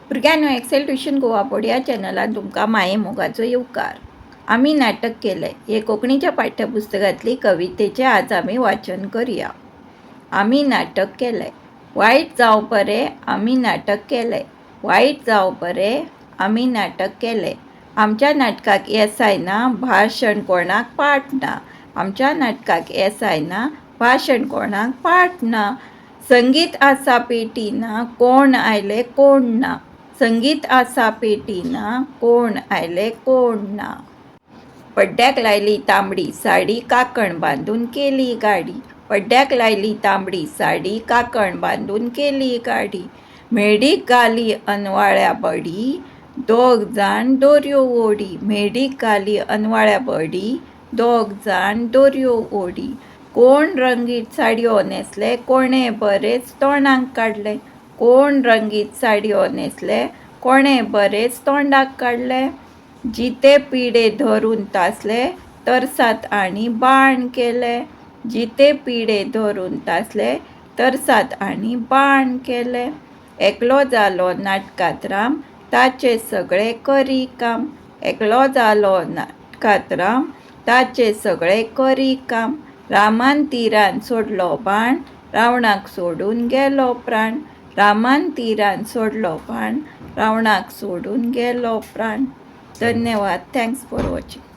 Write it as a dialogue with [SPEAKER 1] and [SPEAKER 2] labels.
[SPEAKER 1] भुरग्यांनो, Excel tuition Goa board ह्या चॅनलान तुमकां माये मोगाचो येवकार. आमी नाटक केले हे कोंकणीच्या पाठ्यपुस्तकांतली कवितेचें आज आमी वाचन करुया. आमी नाटक केले. वायट जावं बरें आमी नाटक केले. वायट जावं बरें आमी नाटक केले. आमच्या नाटकाक येसाय ना, भाशण कोणाक पाठ ना. आमच्या नाटकाक येसाय ना, भाशण कोणाक पाठ ना. संगीत आसा पेटी ना, कोण आयले कोण ना. संगीत आसा पेटी ना, कोण आयले कोण ना. पड्ड्याक लायली तांबडी साडी, काकण बांदून केली गाडी. पड्ड्याक लायली तांबडी साडी, काकण बांदून केली गाडी. मेडीक घाली अनवाळ्या बडी, दोग जाण दोरयो ओडी. मेडीक घाली अनवाळ्या बडी, दोग जाण दोरयो ओडी. कोण रंगीत साडयो न्हेसले, कोणे बरेच तोंडाक काडले. कोण रंगीत साडयो न्हेसले, कोणे बरेच तोंडाक काडले. जिते पिडे धरून तासले, तरसात आनी बाण केले. जिते पिडे धरून तासले, तरसात आनी बाण केले. एकलो जालो नाटकात राम, ताचे सगळे करी काम. एकलो जालो नाटकात राम, ताचे सगळे करी काम. रामान तिरान सोडलो बाण, रावणाक सोडून गेलो प्राण. रामान तिरान सोडलो बाण, रावणाक सोडून गेलो प्राण. धन्यवाद. Thanks for watching.